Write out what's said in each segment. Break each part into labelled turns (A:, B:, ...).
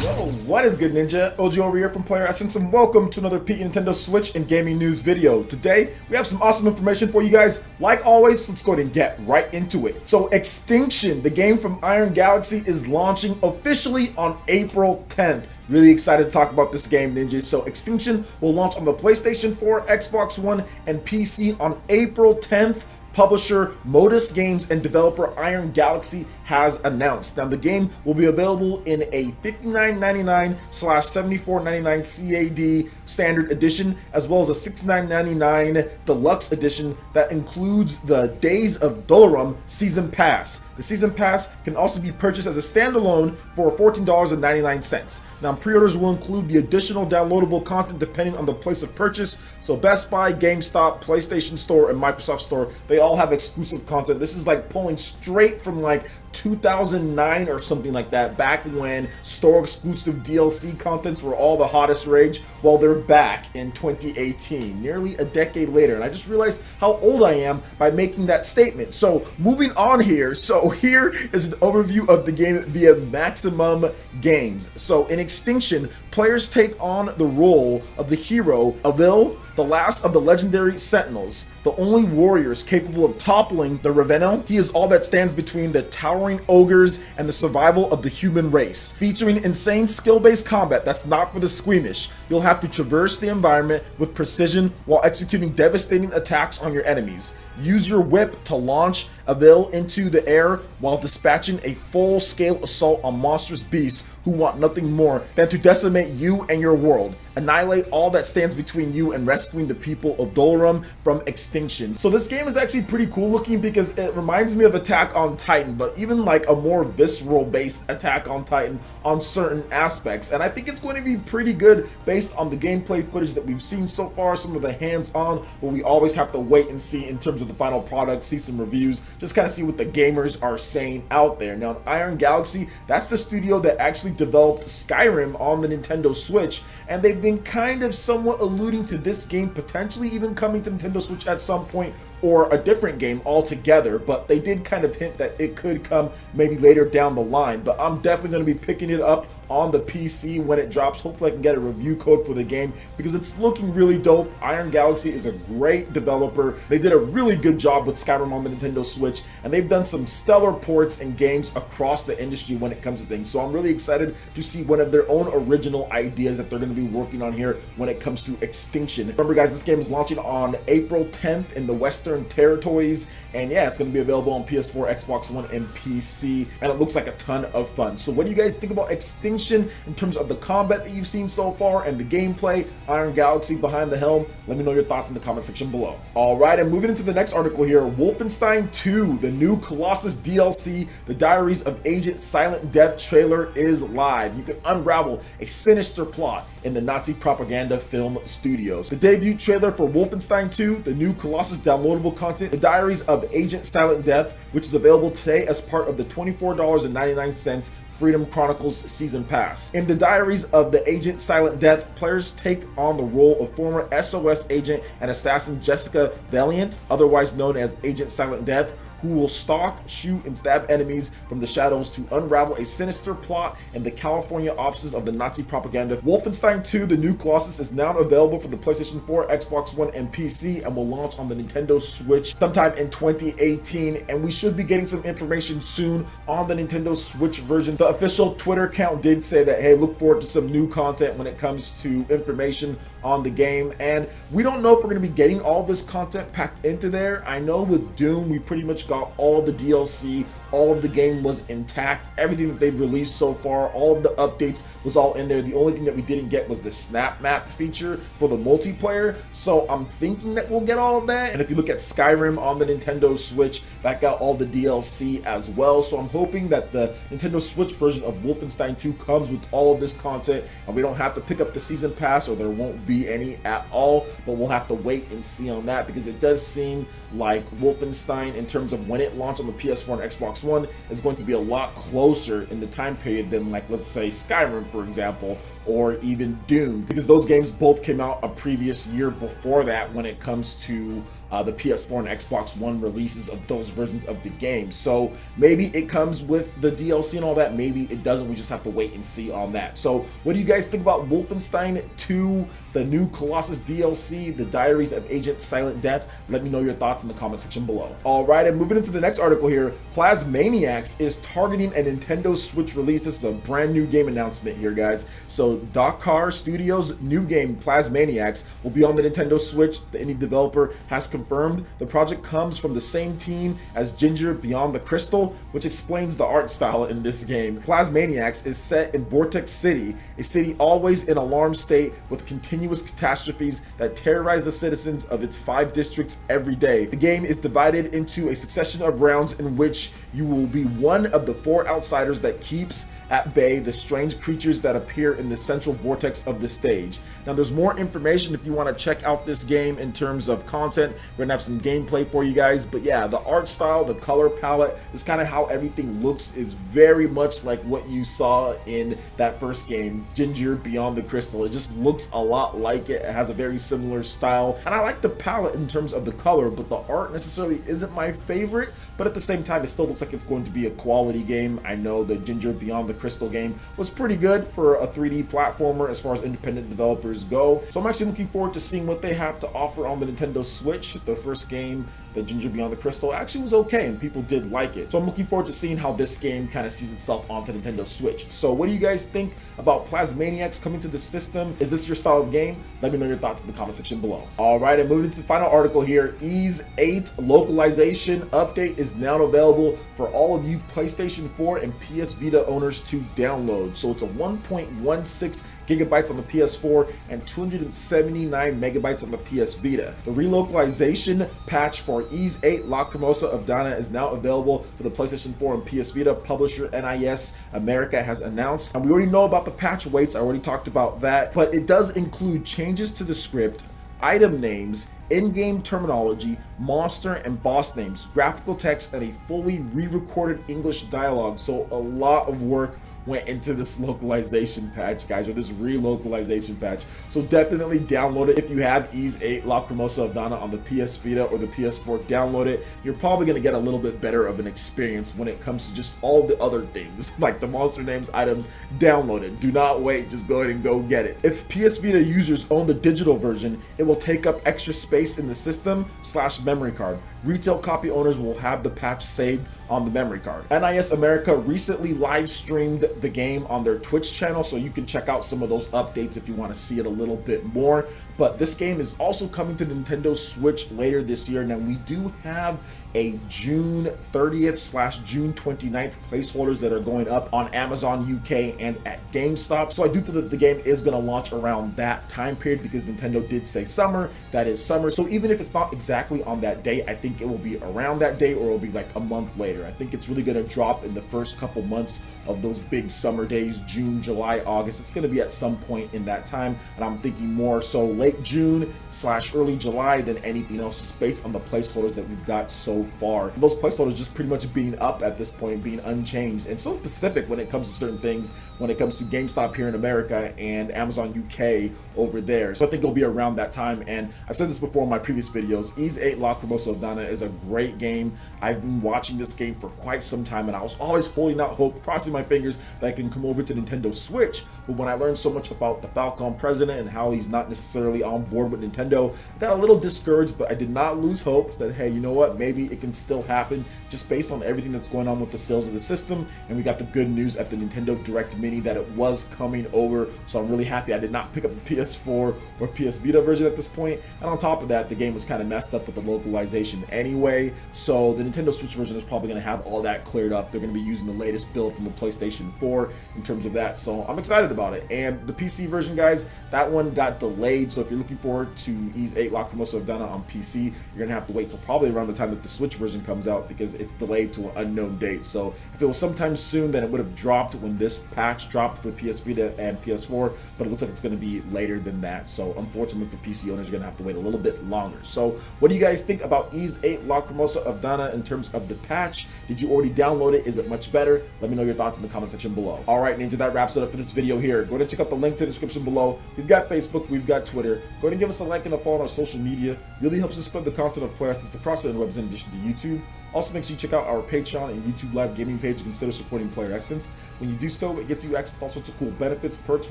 A: Yo, what is good, Ninja? OG over here from Player Essence, and welcome to another Pete Nintendo Switch and gaming news video. Today, we have some awesome information for you guys. Like always, let's go ahead and get right into it. So, Extinction, the game from Iron Galaxy, is launching officially on April 10th. Really excited to talk about this game, Ninja. So, Extinction will launch on the PlayStation 4, Xbox One, and PC on April 10th. Publisher Modus Games and developer Iron Galaxy has announced. Now, the game will be available in a $59.99/$74.99 CAD standard edition, as well as a $69.99 deluxe edition that includes the Days of Dolorum season pass. The season pass can also be purchased as a standalone for $14.99. Now, pre-orders will include the additional downloadable content depending on the place of purchase. So Best Buy, GameStop, PlayStation Store, and Microsoft Store, they all have exclusive content. This is like pulling straight from like 2009 or something like that, back when store exclusive DLC contents were all the hottest rage. Well, they're back in 2018, nearly a decade later, and I just realized how old I am by making that statement. So moving on here, so here is an overview of the game via Maximum Games. So in Extinction, players take on the role of the hero Avil, the last of the legendary Sentinels, the only warriors capable of toppling the Ravenel. He is all that stands between the towering ogres and the survival of the human race. Featuring insane skill-based combat that's not for the squeamish, you'll have to traverse the environment with precision while executing devastating attacks on your enemies. Use your whip to launch Avil into the air while dispatching a full-scale assault on monstrous beasts who want nothing more than to decimate you and your world. Annihilate all that stands between you and rescuing the people of Dolorum from extinction. So this game is actually pretty cool looking because it reminds me of Attack on Titan, but even like a more visceral based Attack on Titan on certain aspects. And I think it's going to be pretty good based on the gameplay footage that we've seen so far, some of the hands-on, but we always have to wait and see in terms of the final product, see some reviews, just kind of see what the gamers are saying out there. Now, Iron Galaxy, that's the studio that actually developed Skyrim on the Nintendo Switch, and they've been kind of somewhat alluding to this game potentially even coming to Nintendo Switch at some point, or a different game altogether, but they did kind of hint that it could come maybe later down the line. But I'm definitely going to be picking it up on the PC when it drops. Hopefully I can get a review code for the game because it's looking really dope. Iron Galaxy is a great developer. They did a really good job with Skyrim on the Nintendo Switch, and they've done some stellar ports and games across the industry when it comes to things. So I'm really excited to see one of their own original ideas that they're going to be working on here when it comes to Extinction. Remember guys, this game is launching on April 10th in the Western territories, and yeah, it's going to be available on PS4, Xbox One, and PC, and it looks like a ton of fun. So what do you guys think about Extinction in terms of the combat that you've seen so far and the gameplay? Iron Galaxy behind the helm. Let me know your thoughts in the comment section below. Alright, and moving into the next article here, Wolfenstein II, the new Colossus DLC, the Diaries of Agent Silent Death trailer is live. You can unravel a sinister plot in the Nazi propaganda film studios. The debut trailer for Wolfenstein II, the new Colossus downloadable content, the Diaries of Agent Silent Death, which is available today as part of the $24.99 Freedom Chronicles Season Pass. In the Diaries of the Agent Silent Death, players take on the role of former SOS agent and assassin Jessica Valiant, otherwise known as Agent Silent Death, who will stalk, shoot, and stab enemies from the shadows to unravel a sinister plot in the California offices of the Nazi propaganda. Wolfenstein II, the new Colossus, is now available for the PlayStation 4, Xbox One, and PC, and will launch on the Nintendo Switch sometime in 2018, and we should be getting some information soon on the Nintendo Switch version. The official Twitter account did say that, hey, look forward to some new content when it comes to information on the game, and we don't know if we're going to be getting all this content packed into there. I know with Doom, we pretty much got all the DLC, all of the game was intact, everything that they've released so far, all of the updates was all in there. The only thing that we didn't get was the snap map feature for the multiplayer, so I'm thinking that we'll get all of that. And if you look at Skyrim on the Nintendo Switch, that got all the DLC as well, so I'm hoping that the Nintendo Switch version of Wolfenstein 2 comes with all of this content, and we don't have to pick up the season pass, or there won't be any at all, but we'll have to wait and see on that, because it does seem like Wolfenstein, in terms of when it launched on the PS4 and Xbox One, is going to be a lot closer in the time period than, like, let's say Skyrim, for example, or even Doom, because those games both came out a previous year before that when it comes to the PS4 and Xbox One releases of those versions of the game. So maybe it comes with the DLC and all that, maybe it doesn't. We just have to wait and see on that. So what do you guys think about Wolfenstein 2, the new Colossus DLC, the Diaries of Agent Silent Death? Let me know your thoughts in the comment section below. Alright, and moving into the next article here, Plasmaniacs is targeting a Nintendo Switch release. This is a brand new game announcement here, guys. So Dakar Studios' new game, Plasmaniacs, will be on the Nintendo Switch. The indie developer has confirmed the project comes from the same team as Ginger Beyond the Crystal, which explains the art style in this game. Plasmaniacs is set in Vortex City, a city always in alarm state with continuous catastrophes that terrorize the citizens of its 5 districts every day. The game is divided into a succession of rounds in which you will be one of the 4 outsiders that keeps at bay the strange creatures that appear in the central vortex of the stage. Now there's more information if you want to check out this game in terms of content. We're gonna have some gameplay for you guys, but yeah, the art style, the color palette, is kind of how everything looks, is very much like what you saw in that first game, Ginger Beyond the Crystal. It just looks a lot like it. It has a very similar style, and I like the palette in terms of the color, but the art necessarily isn't my favorite. But at the same time, it still looks like it's going to be a quality game. I know the Ginger Beyond the Crystal game was pretty good for a 3D platformer as far as independent developers go. So I'm actually looking forward to seeing what they have to offer on the Nintendo Switch. The first game, the Ginger Beyond the Crystal, actually was okay and people did like it. So I'm looking forward to seeing how this game kind of sees itself onto Nintendo Switch. So what do you guys think about Plasmaniacs coming to the system? Is this your style of game? Let me know your thoughts in the comment section below. Alright, and moving to the final article here, Ys 8 localization update is now available for all of you PlayStation 4 and PS Vita owners to download. So it's a 1.16 gigabytes on the PS4 and 279 megabytes on the PS Vita. The relocalization patch for Ys 8 Lacrimosa of Dana is now available for the PlayStation 4 and PS Vita. Publisher NIS America has announced, and we already know about the patch weights. I already talked about that, but it does include changes to the script, item names, in-game terminology, monster and boss names, graphical text, and a fully re-recorded English dialogue. So a lot of work went into this localization patch, guys, or this relocalization patch. So definitely download it. If you have Ys 8 Lacrimosa of Dana on the PS Vita or the PS4, download it. You're probably going to get a little bit better of an experience when it comes to just all the other things, like the monster names, items. Download it. Do not wait. Just go ahead and go get it. If PS Vita users own the digital version, it will take up extra space in the system/memory card. Retail copy owners will have the patch saved on the memory card. NIS America recently live streamed the game on their Twitch channel, so you can check out some of those updates if you want to see it a little bit more. But this game is also coming to Nintendo Switch later this year. Now we do have a June 30th / June 29th placeholders that are going up on Amazon UK and at GameStop. So I do feel that the game is going to launch around that time period because Nintendo did say summer. That is summer. So even if it's not exactly on that day, I think it will be around that day, or it will be like a month later. I think it's really going to drop in the first couple months of those big summer days, June, July, August. It's going to be at some point in that time, and I'm thinking more so late June / early July than anything else, just based on the placeholders that we've got so far. Those placeholders just pretty much being up at this point, being unchanged, and so specific when it comes to certain things, when it comes to GameStop here in America and Amazon UK over there. So I think it'll be around that time, and I've said this before in my previous videos, Ys 8 Lacrimosa of Dana is a great game. I've been watching this game for quite some time, and I was always holding out hope, crossing my fingers that I can come over to Nintendo Switch. But when I learned so much about the Falcon president and how he's not necessarily on board with Nintendo, I got a little discouraged, but I did not lose hope. Said, hey, you know what, maybe it can still happen, just based on everything that's going on with the sales of the system. And we got the good news at the Nintendo Direct Mini that it was coming over, so I'm really happy I did not pick up the PS4 or PS Vita version at this point. And on top of that, the game was kind of messed up with the localization anyway, so the Nintendo Switch version is probably going to have all that cleared up. They're going to be using the latest build from the PlayStation 4 in terms of that, so I'm excited about it. And the PC version, guys, that one got delayed, so if you're looking forward to Ys 8 Lacrimosa of Dana on PC, you're going to have to wait till probably around the time that the Switch version comes out because it's delayed to an unknown date. So if it was sometime soon, then it would have dropped when this patch dropped for PS Vita and PS4, but it looks like it's going to be later than that. So unfortunately for PC owners, you're going to have to wait a little bit longer. So what do you guys think about Ys 8 Lacrimosa of Dana in terms of the patch? Did you already download it? Is it much better? Let me know your thoughts in the comment section below. All right, Ninja, that wraps it up for this video here. Go ahead and check out the links in the description below. We've got Facebook, we've got Twitter. Go ahead and give us a like and a follow on our social media. Really helps us spread the content of Players across the interwebs in addition to YouTube. Also, make sure you check out our Patreon and YouTube Live gaming page and consider supporting Player Essence. When you do so, it gets you access to all sorts of cool benefits, perks,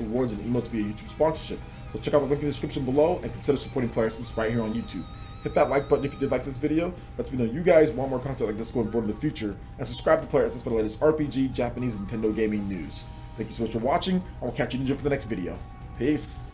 A: rewards, and emotes via YouTube sponsorship. So check out the link in the description below and consider supporting Player Essence right here on YouTube. Hit that like button if you did like this video. Let me know you guys want more content like this going forward in the future. And subscribe to Player Essence for the latest RPG, Japanese, and Nintendo gaming news. Thank you so much for watching. I will catch you, Ninja, for the next video. Peace.